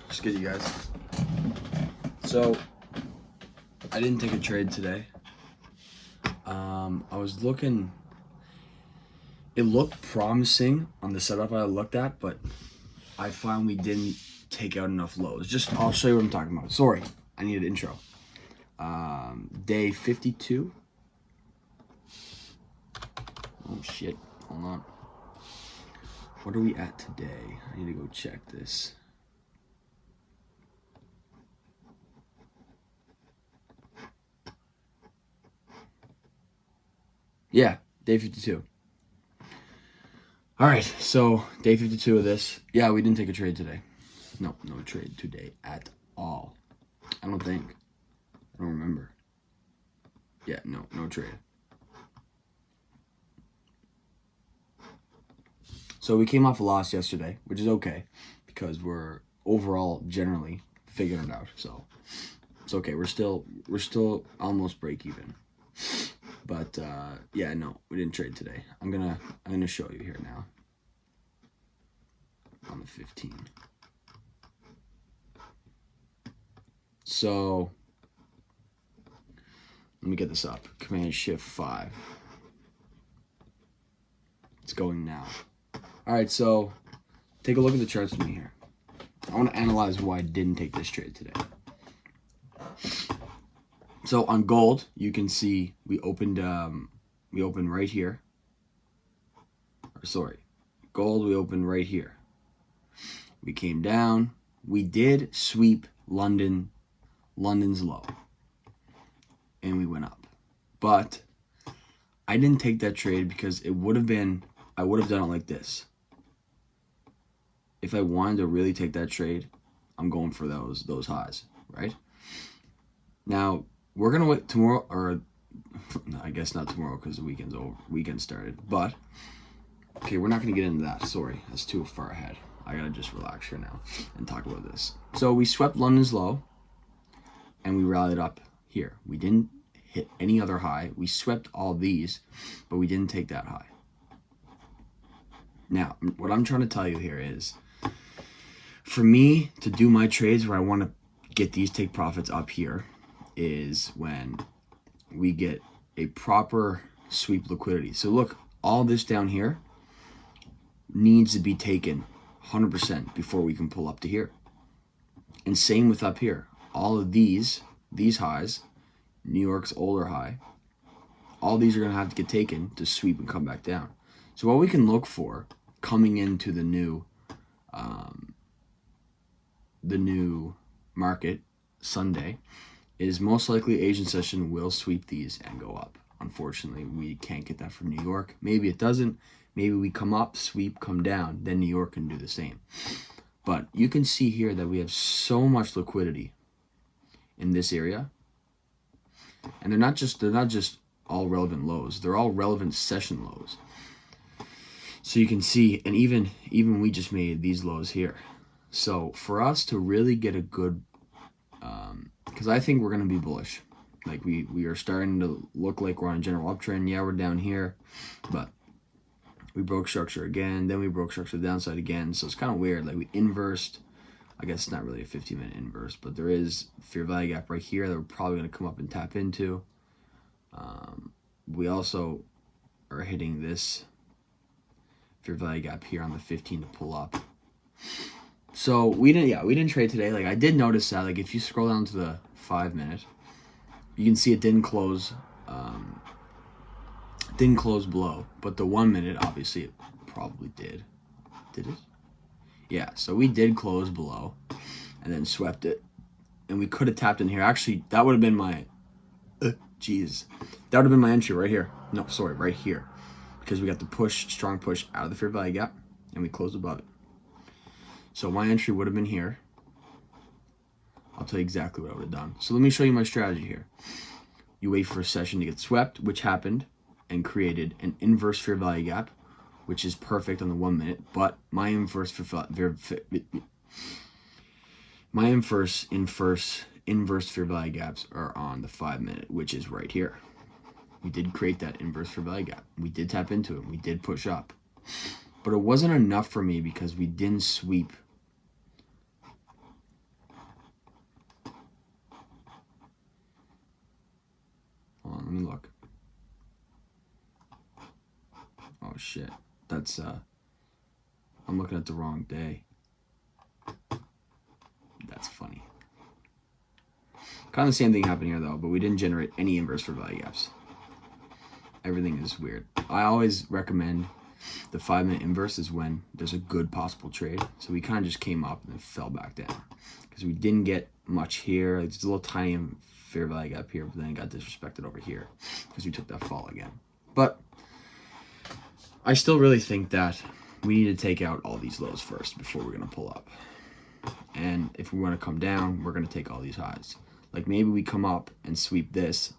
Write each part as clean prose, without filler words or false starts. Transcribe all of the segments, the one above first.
Just good, you guys. So, I didn't take a trade today. I was looking. It looked promising on the setup I looked at, but I found we didn't take out enough lows. I'll show you what I'm talking about. Sorry, I need an intro. Day 52. Oh shit, hold on. What are we at today? I need to go check this. Yeah, day 52. All right, so day 52 of this. Yeah, we didn't take a trade today. No trade today at all. I don't think. I don't remember. Yeah, no trade. So we came off a loss yesterday, which is okay because we're overall generally figuring it out. So it's okay. We're still almost break even. But yeah, no, we didn't trade today. I'm gonna show you here now. On the 15. So let me get this up. Command Shift 5. It's going now. All right, so take a look at the charts with me here. I want to analyze why I didn't take this trade today. So on gold, you can see we opened right here. Or sorry, gold we opened right here. We came down. We did sweep London's low, and we went up. But I didn't take that trade because I would have done it like this. If I wanted to really take that trade, I'm going for those highs, right? Now we're gonna wait tomorrow, or I guess not tomorrow because the weekend's over. Weekend started, but okay, we're not gonna get into that. Sorry, that's too far ahead. I gotta just relax here now and talk about this. So we swept London's low, and we rallied up here. We didn't hit any other high. We swept all these, but we didn't take that high. Now, what I'm trying to tell you here is, for me to do my trades where I want to get these take profits up here is when we get a proper sweep liquidity. So look, all this down here needs to be taken 100% before we can pull up to here. And same with up here. All of these highs, New York's older high, all these are going to have to get taken to sweep and come back down. So what we can look for coming into the new market Sunday is most likely Asian session will sweep these and go up. Unfortunately, we can't get that from New York. Maybe it doesn't. Maybe we come up, sweep, come down, then New York can do the same. But you can see here that we have so much liquidity in this area. And they're not just all relevant lows. They're all relevant session lows. So you can see, and even we just made these lows here. So for us to really get a good, because I think we're going to be bullish. Like we are starting to look like we're on a general uptrend. Yeah, we're down here, but we broke structure again. Then we broke structure to the downside again. So it's kind of weird. Like we inversed. I guess it's not really a 15-minute inverse, but there is fair value gap right here that we're probably going to come up and tap into. We also are hitting this fair value gap here on the 15 to pull up. So we didn't trade today. Like I did notice that. Like if you scroll down to the 5-minute, you can see it didn't close below, but the 1-minute obviously it probably did. Did it? Yeah, so we did close below and then swept it. And we could have tapped in here. Actually, that would have been my that would have been my entry right here. No, sorry, right here. Because we got the strong push out of the fair value gap and we closed above it. So my entry would have been here. I'll tell you exactly what I would have done. So let me show you my strategy here. You wait for a session to get swept, which happened, and created an inverse fair value gap, which is perfect on the 1-minute, but my inverse fair value gaps are on the 5-minute, which is right here. We did create that inverse fair value gap. We did tap into it. We did push up. But it wasn't enough for me because we didn't sweep let me look. Oh shit, that's I'm looking at the wrong day. That's funny. Kind of the same thing happened here though, but we didn't generate any inverse fair value gaps. Everything is weird. I always recommend the 5-minute inverse is when there's a good possible trade. So we kind of just came up and then fell back down because we didn't get much here. Like, there's a little tiny fair value gap here, but then it got disrespected over here because we took that fall again. But I still really think that we need to take out all these lows first before we're going to pull up. And if we want to come down, we're going to take all these highs. Like maybe we come up and sweep this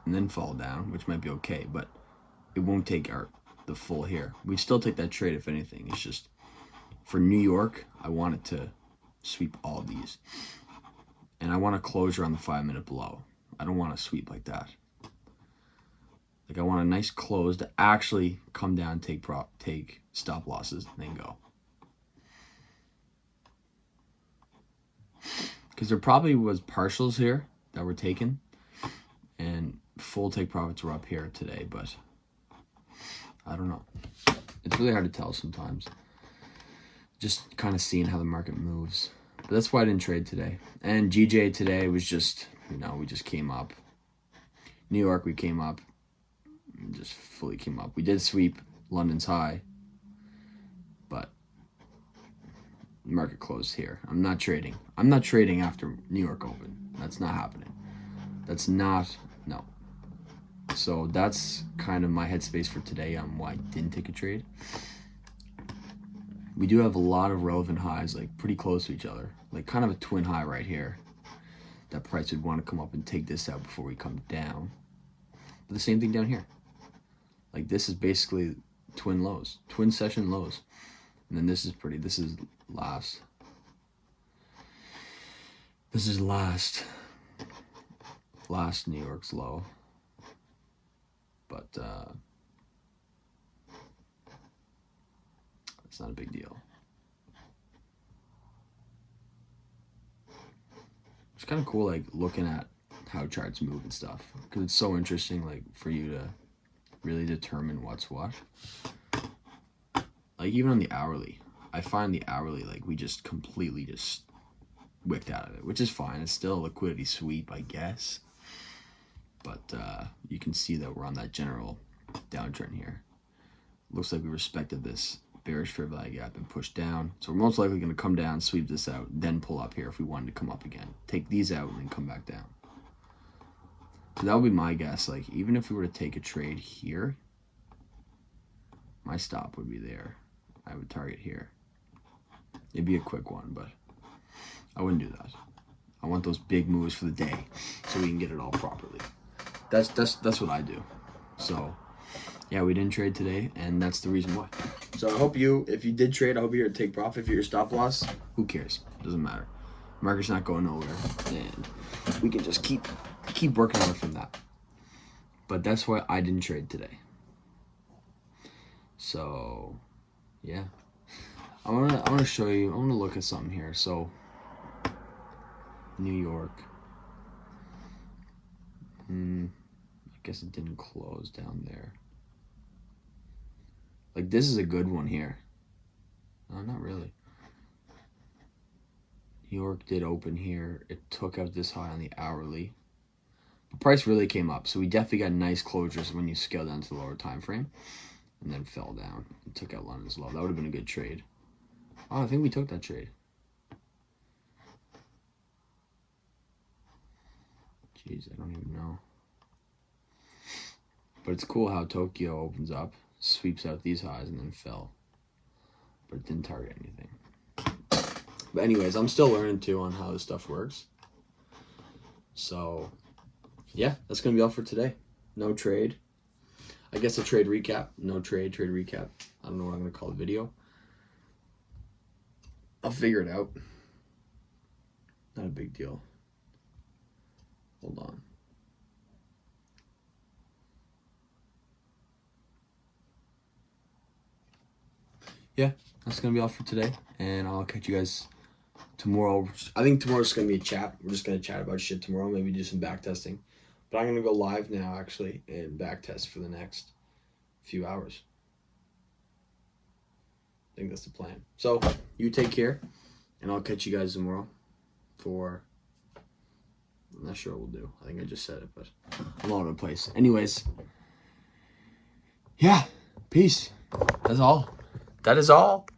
and then fall down, which might be okay, but it won't take the full here. We still take that trade if anything. It's just for New York, I want it to sweep all of these. And I want a closure on the 5-minute below. I don't want to sweep like that. Like I want a nice close to actually come down, take stop losses, and then go. Because there probably was partials here that were taken, and full take profits were up here today, but I don't know. It's really hard to tell sometimes. Just kind of seeing how the market moves. But that's why I didn't trade today. And GJ today was just, we just came up. New York, we came up. Just fully came up. We did sweep London's high, but the market closed here. I'm not trading. I'm not trading after New York open. That's not happening. No. So that's kind of my headspace for today on why I didn't take a trade. We do have a lot of relevant highs, like pretty close to each other. Like kind of a twin high right here. That price would want to come up and take this out before we come down. But the same thing down here. Like this is basically twin lows, twin session lows. And then this is last. This is last New York's low. But it's not a big deal. It's kind of cool, like looking at how charts move and stuff, because it's so interesting, like for you to really determine what's what. Like even on the hourly, I find the hourly, like we just completely just wicked out of it, which is fine. It's still a liquidity sweep, I guess. But you can see that we're on that general downtrend here. Looks like we respected this bearish fair value gap and pushed down. So we're most likely going to come down, sweep this out, then pull up here if we wanted to come up again. Take these out and then come back down. So that would be my guess. Like even if we were to take a trade here, my stop would be there. I would target here. It'd be a quick one, but I wouldn't do that. I want those big moves for the day so we can get it all properly. That's what I do. So yeah, we didn't trade today, and that's the reason why. So I hope if you did trade, I hope you're to take profit. If you're stop loss, who cares? Doesn't matter. Market's not going nowhere, and we can just keep working on it from that. But that's why I didn't trade today. So yeah, I wanna show you. I wanna look at something here. So New York. I guess it didn't close down there. Like this is a good one here. No, not really. New York did open here. It took out this high on the hourly. The price really came up, so we definitely got nice closures when you scale down to the lower time frame, and then fell down and took out London's low. That would have been a good trade. Oh, I think we took that trade. Jeez, I don't even know. But it's cool how Tokyo opens up, sweeps out these highs, and then fell. But it didn't target anything. But anyways, I'm still learning too on how this stuff works. So yeah, that's gonna be all for today. No trade. I guess a trade recap. No trade recap. I don't know what I'm gonna call the video. I'll figure it out. Not a big deal. Hold on. Yeah, that's gonna be all for today, and I'll catch you guys tomorrow. I think tomorrow's gonna be a chat. We're just gonna chat about shit tomorrow. Maybe do some back testing. But I'm going to go live now, actually, and back test for the next few hours. I think that's the plan. So, you take care, and I'll catch you guys tomorrow for... I'm not sure what we'll do. I think I just said it, but I'm all over the place. Anyways, yeah, peace. That's all. That is all.